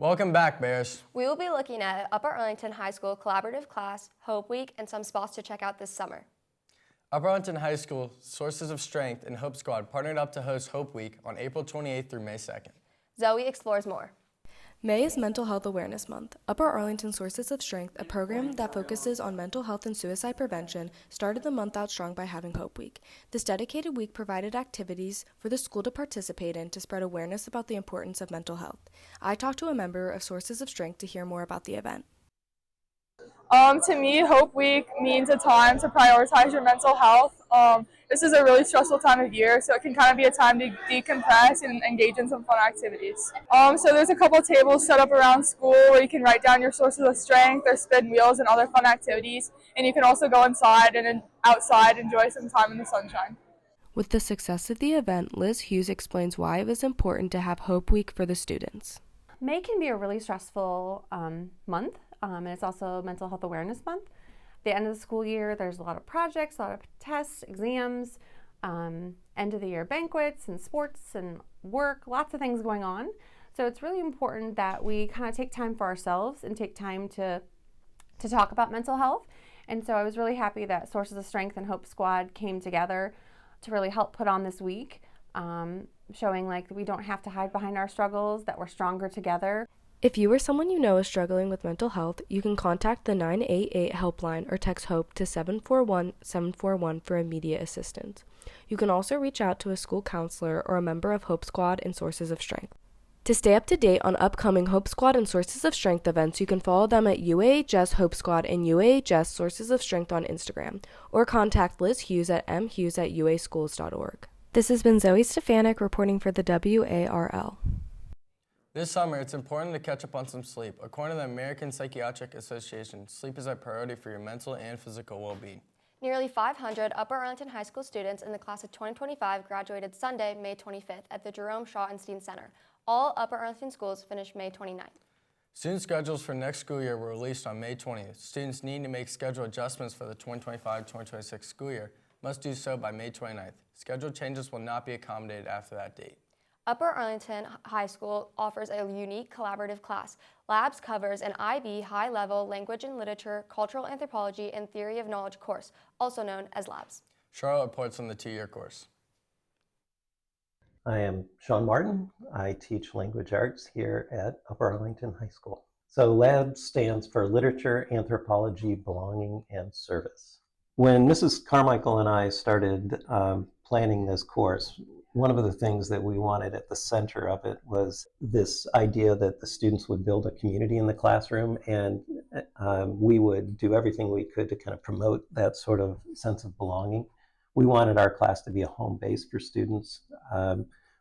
Welcome back, Bears. We will be looking at Upper Arlington High School Collaborative Class, Hope Week, and some spots to check out this summer. Upper Arlington High School Sources of Strength and Hope Squad partnered up to host Hope Week on April 28th through May 2nd. Zoe explores more. May is Mental Health Awareness Month. Upper Arlington Sources of Strength, a program that focuses on mental health and suicide prevention, started the month out strong by having Hope Week. This dedicated week provided activities for the school to participate in to spread awareness about the importance of mental health. I talked to a member of Sources of Strength to hear more about the event. To me, Hope Week means a time to prioritize your mental health. This is a really stressful time of year, so it can kind of be a time to decompress and engage in some fun activities. So there's a couple tables set up around school where you can write down your sources of strength, there's spin wheels and other fun activities, and you can also go inside and outside enjoy some time in the sunshine. With the success of the event, Liz Hughes explains why it was important to have Hope Week for the students. May can be a really stressful month, and it's also Mental Health Awareness Month. The end of the school year, there's a lot of projects, a lot of tests, exams, end of the year banquets and sports and work, lots of things going on. So it's really important that we kind of take time for ourselves and take time to talk about mental health. And so I was really happy that Sources of Strength and Hope Squad came together to really help put on this week, showing like we don't have to hide behind our struggles, that we're stronger together. If you or someone you know is struggling with mental health, you can contact the 988 helpline or text HOPE to 741-741 for immediate assistance. You can also reach out to a school counselor or a member of Hope Squad and Sources of Strength. To stay up to date on upcoming Hope Squad and Sources of Strength events, you can follow them at UAHS Hope Squad and UAHS Sources of Strength on Instagram, or contact Liz Hughes at mhughes@uaschools.org. This has been Zoe Stefanik reporting for the WARL. This summer, it's important to catch up on some sleep. According to the American Psychiatric Association, sleep is a priority for your mental and physical well-being. Nearly 500 Upper Arlington High School students in the class of 2025 graduated Sunday, May 25th at the Jerome Schottenstein Center. All Upper Arlington schools finished May 29th. Student schedules for next school year were released on May 20th. Students needing to make schedule adjustments for the 2025-2026 school year must do so by May 29th. Schedule changes will not be accommodated after that date. Upper Arlington High School offers a unique collaborative class. Labs covers an IB high-level language and literature, cultural anthropology, and theory of knowledge course, also known as Labs. Charlotte reports on the two-year course. I am Sean Martin. I teach language arts here at Upper Arlington High School. So LABS stands for Literature, Anthropology, Belonging, and Service. When Mrs. Carmichael and I started planning this course, one of the things that we wanted at the center of it was this idea that the students would build a community in the classroom, and we would do everything we could to kind of promote that sort of sense of belonging. We wanted our class to be a home base for students.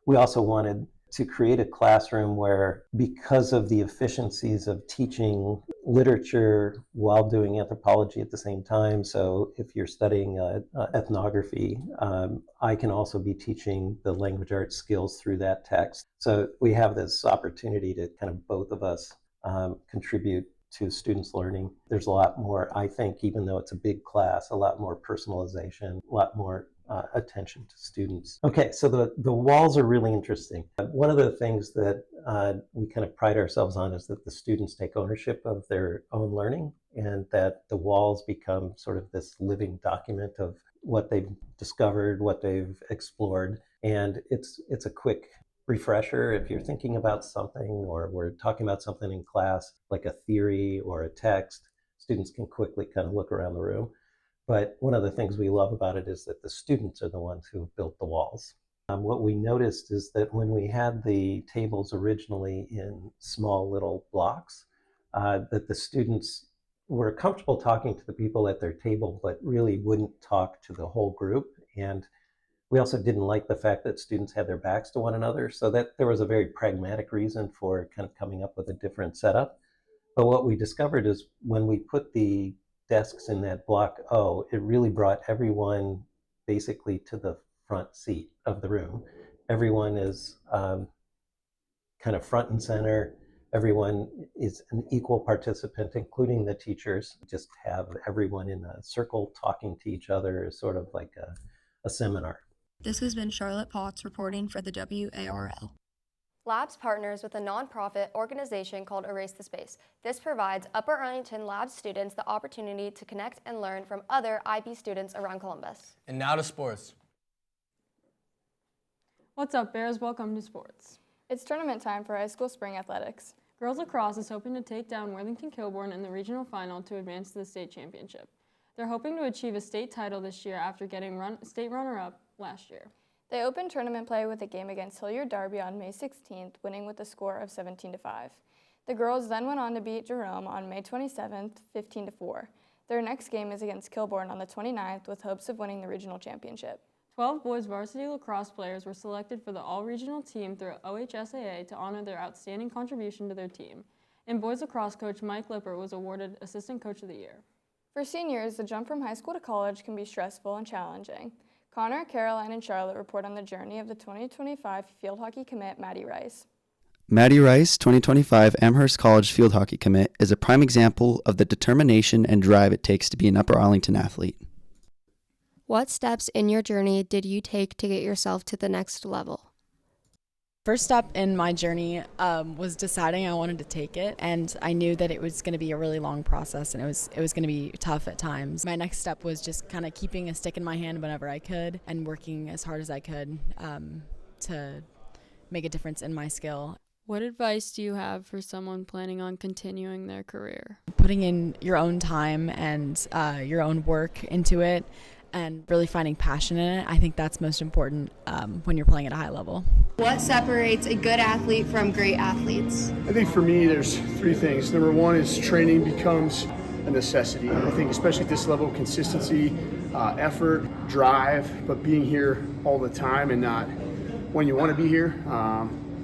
We also wanted to create a classroom where, because of the efficiencies of teaching literature while doing anthropology at the same time, so if you're studying ethnography, I can also be teaching the language arts skills through that text. So we have this opportunity to kind of both of us contribute to students' learning. There's a lot more, I think, even though it's a big class, a lot more personalization, a lot more attention to students. Okay, so the walls are really interesting. One of the things that we kind of pride ourselves on is that the students take ownership of their own learning, and that the walls become sort of this living document of what they've discovered, what they've explored. And it's a quick refresher if you're thinking about something, or we're talking about something in class, like a theory or a text. Students can quickly kind of look around the room. But one of the things we love about it is that the students are the ones who built the walls. What we noticed is that when we had the tables originally in small little blocks, that the students were comfortable talking to the people at their table, but really wouldn't talk to the whole group. And we also didn't like the fact that students had their backs to one another, so that there was a very pragmatic reason for kind of coming up with a different setup. But what we discovered is when we put the desks in that block O, it really brought everyone basically to the front seat of the room. Everyone is kind of front and center. Everyone is an equal participant, including the teachers. Just have everyone in a circle talking to each other is sort of like a seminar. This has been Charlotte Potts reporting for the WARL. Labs partners with a nonprofit organization called Erase the Space. This provides Upper Arlington Labs students the opportunity to connect and learn from other IB students around Columbus. And now to sports. What's up, Bears? Welcome to sports. It's tournament time for high school spring athletics. Girls lacrosse is hoping to take down Worthington-Kilbourne in the regional final to advance to the state championship. They're hoping to achieve a state title this year after getting state runner-up last year. They opened tournament play with a game against Hilliard Derby on May 16th, winning with a score of 17-5. The girls then went on to beat Jerome on May 27th, 15-4. Their next game is against Kilbourne on the 29th with hopes of winning the regional championship. 12 boys varsity lacrosse players were selected for the all-regional team through OHSAA to honor their outstanding contribution to their team. And boys lacrosse coach Mike Lipper was awarded Assistant Coach of the Year. For seniors, the jump from high school to college can be stressful and challenging. Connor, Caroline, and Charlotte report on the journey of the 2025 field hockey commit, Maddie Rice. Maddie Rice, 2025 Amherst College field hockey commit, is a prime example of the determination and drive it takes to be an Upper Arlington athlete. What steps in your journey did you take to get yourself to the next level? First step in my journey was deciding I wanted to take it, and I knew that it was going to be a really long process and it was going to be tough at times. My next step was just kind of keeping a stick in my hand whenever I could and working as hard as I could to make a difference in my skill. What advice do you have for someone planning on continuing their career? Putting in your own time and your own work into it and really finding passion in it, I think that's most important when you're playing at a high level. What separates a good athlete from great athletes? I think for me there's three things. Number one is training becomes a necessity. I think especially at this level, consistency, effort, drive, but being here all the time and not when you want to be here.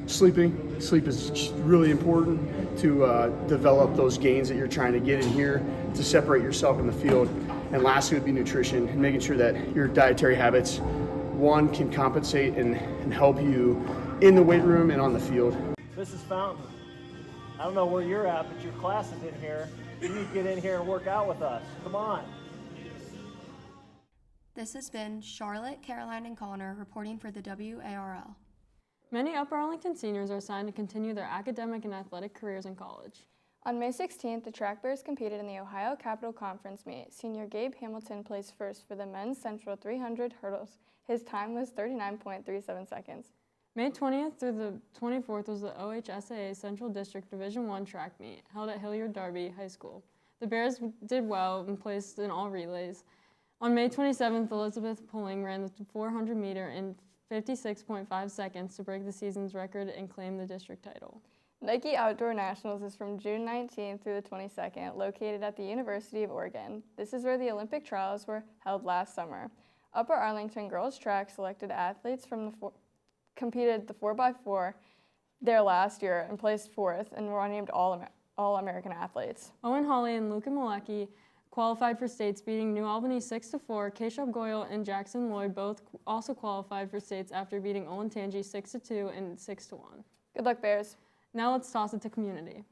Sleep is really important to develop those gains that you're trying to get in here to separate yourself in the field. And lastly would be nutrition and making sure that your dietary habits, one, can compensate and help you in the weight room and on the field. Mrs. Fountain, I don't know where you're at, but your class is in here. You need to get in here and work out with us. Come on. This has been Charlotte, Caroline, and Connor reporting for the WARL. Many Upper Arlington seniors are assigned to continue their academic and athletic careers in college. On May 16th, the track bears competed in the Ohio Capital Conference meet. Senior Gabe Hamilton placed first for the men's Central 300 hurdles. His time was 39.37 seconds. May 20th through the 24th was the OHSAA Central District Division I track meet, held at Hilliard Derby High School. The Bears did well and placed in all relays. On May 27th, Elizabeth Pulling ran the 400 meter in 56.5 seconds to break the season's record and claim the district title. Nike Outdoor Nationals is from June 19th through the 22nd, located at the University of Oregon. This is where the Olympic trials were held last summer. Upper Arlington girls track selected athletes from competed the 4x4 there last year and placed fourth and were named All-American athletes. Owen Hawley and Luca Malecki qualified for states, beating New Albany 6-4. Keshav Goyle and Jackson Lloyd both also qualified for states after beating Olentangy 6-2 and 6-1. Good luck, Bears. Now let's toss it to community.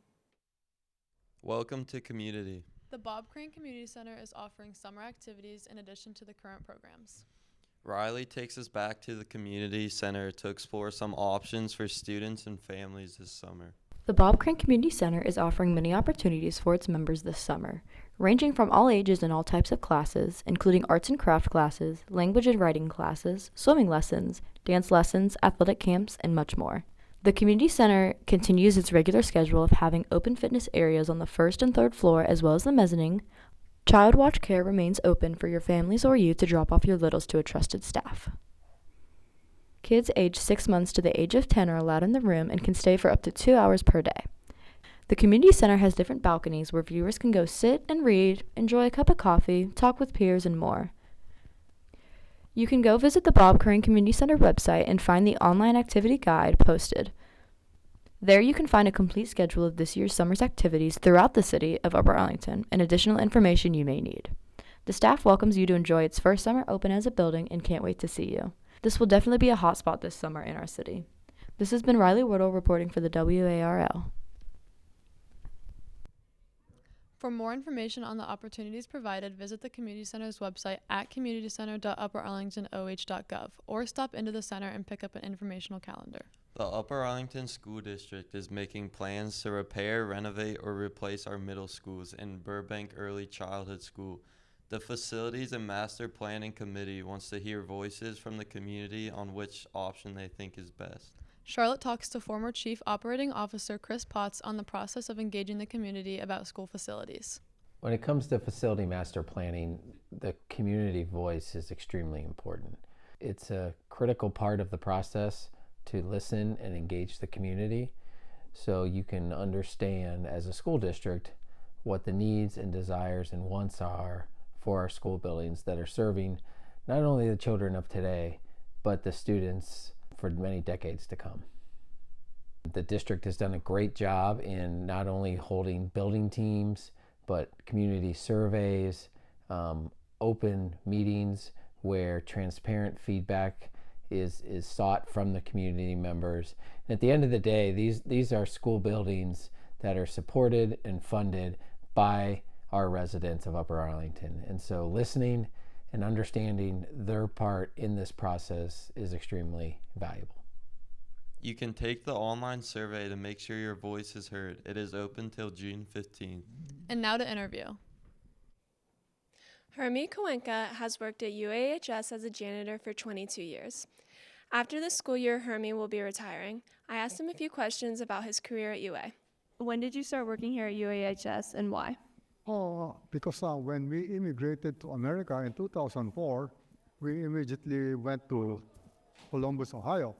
Welcome to community. The Bob Crane Community Center is offering summer activities in addition to the current programs. Riley takes us back to the community center to explore some options for students and families this summer. The Bob Crane Community Center is offering many opportunities for its members this summer, ranging from all ages and all types of classes, including arts and craft classes, language and writing classes, swimming lessons, dance lessons, athletic camps, and much more. The Community Center continues its regular schedule of having open fitness areas on the first and third floor as well as the mezzanine. Child watch care remains open for your families or you to drop off your littles to a trusted staff. Kids aged 6 months to the age of 10 are allowed in the room and can stay for up to 2 hours per day. The Community Center has different balconies where viewers can go sit and read, enjoy a cup of coffee, talk with peers, and more. You can go visit the Bob Crane Community Center website and find the online activity guide posted. There you can find a complete schedule of this year's summer's activities throughout the city of Upper Arlington and additional information you may need. The staff welcomes you to enjoy its first summer open as a building and can't wait to see you. This will definitely be a hot spot this summer in our city. This has been Riley Whittle reporting for the WARL. For more information on the opportunities provided, visit the Community Center's website at communitycenter.upperarlingtonoh.gov or stop into the center and pick up an informational calendar. The Upper Arlington School District is making plans to repair, renovate, or replace our middle schools and Burbank Early Childhood School. The Facilities and Master Planning Committee wants to hear voices from the community on which option they think is best. Charlotte talks to former Chief Operating Officer Chris Potts on the process of engaging the community about school facilities. When it comes to facility master planning, the community voice is extremely important. It's a critical part of the process to listen and engage the community so you can understand as a school district what the needs and desires and wants are for our school buildings that are serving not only the children of today, but the students for many decades to come. The district has done a great job in not only holding building teams, but community surveys, open meetings where transparent feedback is sought from the community members. And at the end of the day, these are school buildings that are supported and funded by our residents of Upper Arlington. And so listening and understanding their part in this process is extremely valuable. You can take the online survey to make sure your voice is heard. It is open till June 15th. And now to interview. Hermie Kowenka has worked at UAHS as a janitor for 22 years. After this school year, Hermie will be retiring. I asked him a few questions about his career at UA. When did you start working here at UAHS and why? Because when we immigrated to America in 2004, we immediately went to Columbus, Ohio.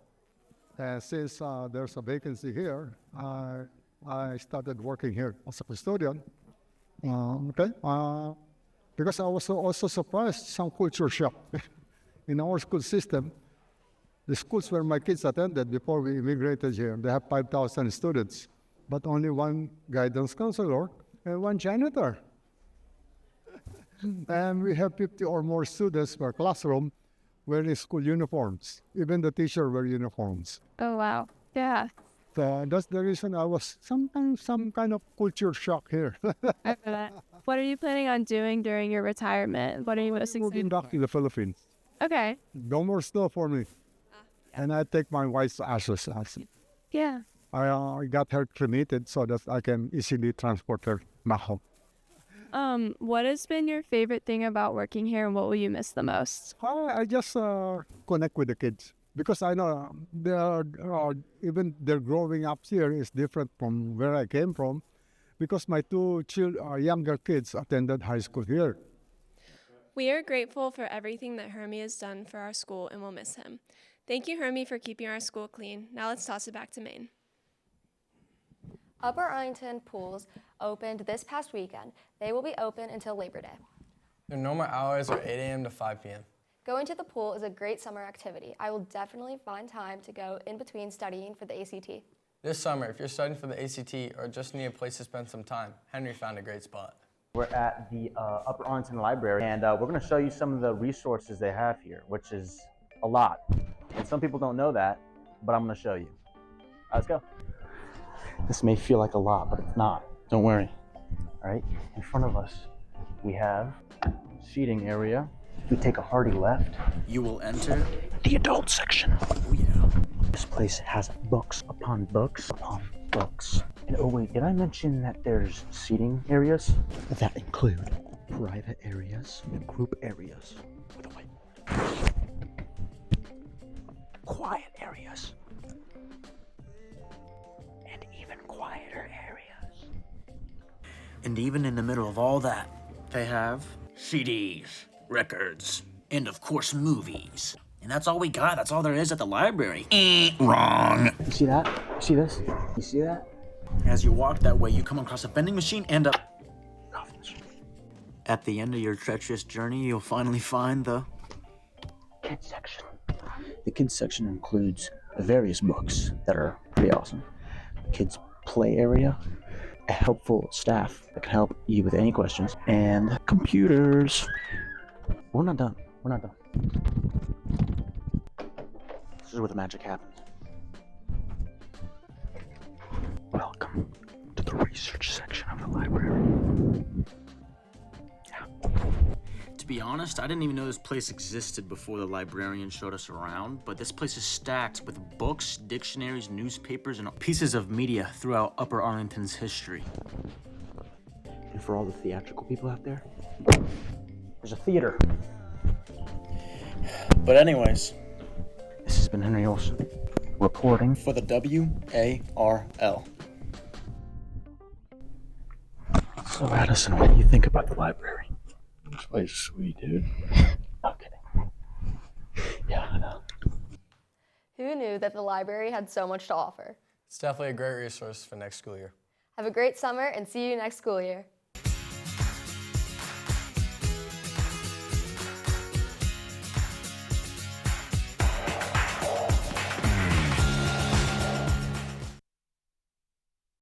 And since there's a vacancy here, I started working here as a custodian. Because I was also surprised, some culture shock. In our school system, the schools where my kids attended before we immigrated here, they have 5,000 students, but only one guidance counselor and one janitor. And we have 50 or more students per classroom wearing school uniforms. Even the teacher wear uniforms. Oh, wow. Yeah. So that's the reason I was some kind of culture shock here. After that. What are you planning on doing during your retirement? What are you most excited Moving back to the Philippines. Okay. No more snow for me. And I take my wife's ashes. Yeah. I got her cremated so that I can easily transport her back home. What has been your favorite thing about working here and what will you miss the most? I just connect with the kids because I know even their growing up here is different from where I came from because my two younger kids attended high school here. We are grateful for everything that Hermie has done for our school and will miss him. Thank you, Hermie, for keeping our school clean. Now let's toss it back to Maine. Upper Arlington pools opened this past weekend. They will be open until Labor Day. Their normal hours are 8 a.m. to 5 p.m. Going to the pool is a great summer activity. I will definitely find time to go in between studying for the ACT. This summer, if you're studying for the ACT or just need a place to spend some time, Henry found a great spot. We're at the Upper Arlington Library, and we're going to show you some of the resources they have here, which is a lot. And some people don't know that, but I'm going to show you. Let's go. This may feel like a lot, but it's not. Don't worry. All right, in front of us, we have seating area. If we take a hearty left, you will enter the adult section. Oh yeah. This place has books upon books upon books. And oh wait, did I mention that there's seating areas? That include private areas and group areas. With a whiteboard. Quiet areas. And even quieter areas. And even in the middle of all that, they have CDs, records, and of course movies. And that's all we got. That's all there is at the library. Wrong. You see that? You see this? You see that? As you walk that way, you come across a vending machine and a coffee machine. At the end of your treacherous journey, you'll finally find the kids section. The kids section includes various books that are pretty awesome. The kids play area, a helpful staff that can help you with any questions, and computers. We're not done. We're not done. This is where the magic happens. Welcome to the research section of the library. Yeah. To be honest, I didn't even know this place existed before the librarian showed us around, but this place is stacked with books, dictionaries, newspapers, and pieces of media throughout Upper Arlington's history. And for all the theatrical people out there, there's a theater. But anyways, this has been Henry Olson, reporting for the WARL. So Addison, what do you think about the library? This place is sweet, dude. Okay. Yeah, I know. Who knew that the library had so much to offer? It's definitely a great resource for next school year. Have a great summer and see you next school year.